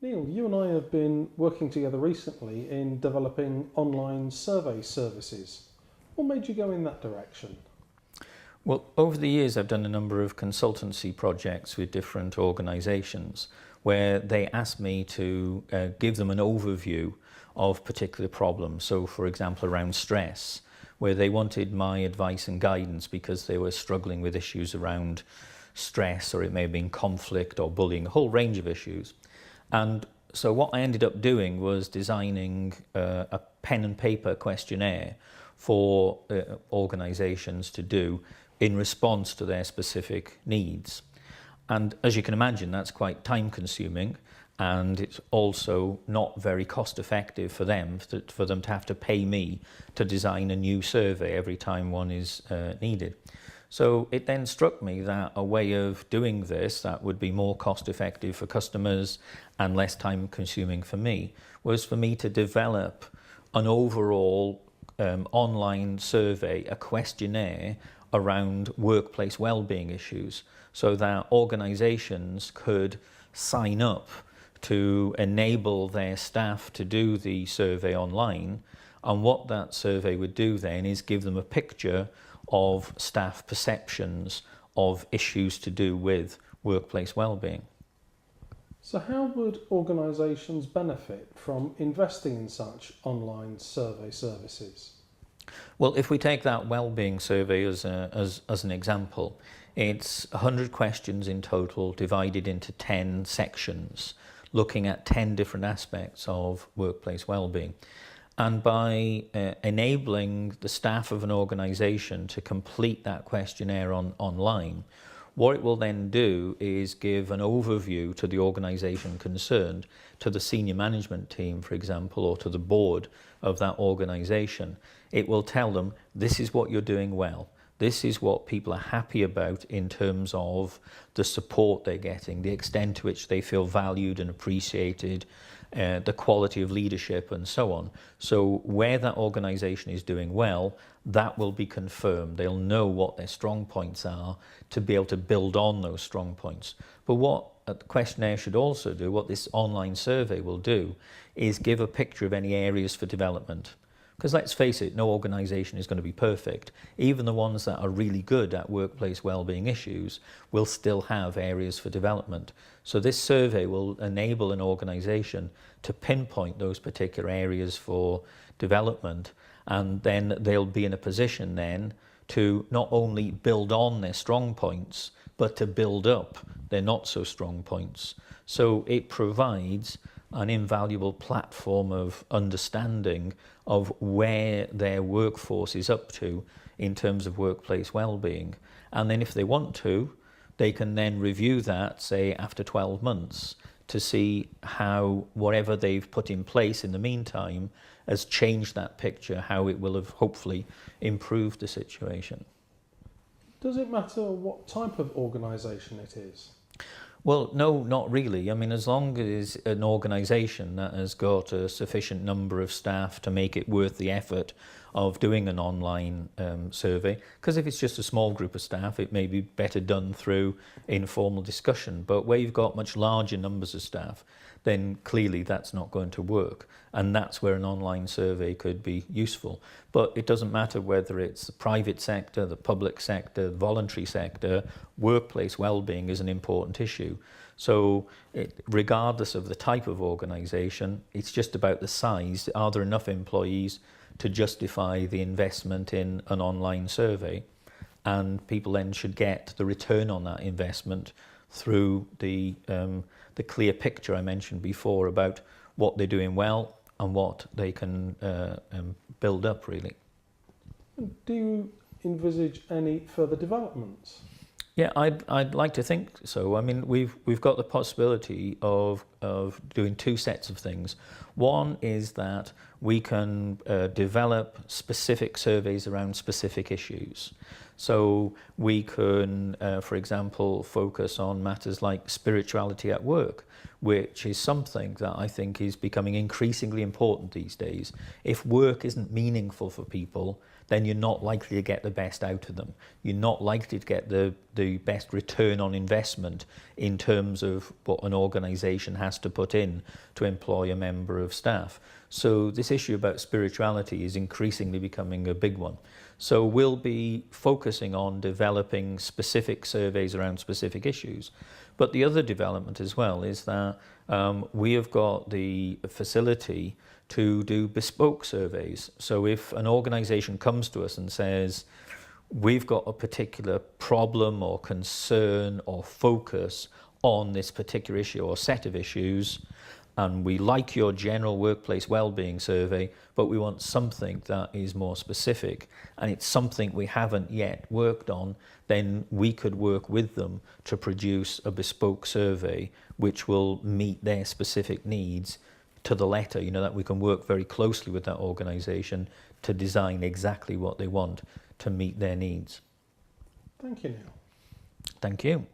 Neil, you and I have been working together recently in developing online survey services. What made you go in that direction? Well, over the years I've done a number of consultancy projects with different organisations where they asked me to give them an overview of particular problems. So, for example, around stress, where they wanted my advice and guidance because they were struggling with issues around stress, or it may have been conflict or bullying, a whole range of issues. And so what I ended up doing was designing a pen and paper questionnaire for organisations to do in response to their specific needs. And as you can imagine, that's quite time consuming, and it's also not very cost effective for them to have to pay me to design a new survey every time one is needed. So it then struck me that a way of doing this that would be more cost effective for customers and less time consuming for me was for me to develop an overall online survey, a questionnaire around workplace well-being issues, so that organisations could sign up to enable their staff to do the survey online. And what that survey would do then is give them a picture of staff perceptions of issues to do with workplace well-being. So how would organisations benefit from investing in such online survey services? Well, if we take that well-being survey as an example, it's 100 questions in total divided into 10 sections, looking at 10 different aspects of workplace well-being. And by enabling the staff of an organisation to complete that questionnaire online, what it will then do is give an overview to the organisation concerned, to the senior management team, for example, or to the board of that organisation. It will tell them, this is what you're doing well. This is what people are happy about in terms of the support they're getting, the extent to which they feel valued and appreciated, the quality of leadership and so on. So where that organisation is doing well, that will be confirmed. They'll know what their strong points are to be able to build on those strong points. But what the questionnaire should also do, what this online survey will do, is give a picture of any areas for development. Because let's face it, no organisation is going to be perfect. Even the ones that are really good at workplace wellbeing issues will still have areas for development. So this survey will enable an organisation to pinpoint those particular areas for development, and then they'll be in a position then to not only build on their strong points, but to build up their not so strong points. So it provides an invaluable platform of understanding of where their workforce is up to in terms of workplace well-being. And then if they want to, they can then review that, say, after 12 months to see how whatever they've put in place in the meantime has changed that picture, how it will have hopefully improved the situation. Does it matter what type of organisation it is? Well, no, not really. I mean, as long as an organisation that has got a sufficient number of staff to make it worth the effort of doing an online survey, because if it's just a small group of staff, it may be better done through informal discussion. But where you've got much larger numbers of staff, then clearly that's not going to work. And that's where an online survey could be useful. But it doesn't matter whether it's the private sector, the public sector, the voluntary sector, workplace well-being is an important issue. So regardless of the type of organisation, it's just about the size. Are there enough employees to justify the investment in an online survey? And people then should get the return on that investment through the clear picture I mentioned before about what they're doing well and what they can build up, really. Do you envisage any further developments? Yeah, I'd like to think so. I mean, we've got the possibility of doing two sets of things. One is that we can develop specific surveys around specific issues. So we can, for example, focus on matters like spirituality at work, which is something that I think is becoming increasingly important these days. If work isn't meaningful for people, then you're not likely to get the best out of them. You're not likely to get the best return on investment in terms of what an organisation has to put in to employ a member of staff. So this issue about spirituality is increasingly becoming a big one. So we'll be focusing on developing specific surveys around specific issues. But the other development as well is that we have got the facility to do bespoke surveys. So if an organisation comes to us and says, we've got a particular problem or concern or focus on this particular issue or set of issues, and we like your general workplace well-being survey, but we want something that is more specific, and it's something we haven't yet worked on, then we could work with them to produce a bespoke survey which will meet their specific needs to the letter, that we can work very closely with that organisation to design exactly what they want to meet their needs. Thank you, Neil. Thank you.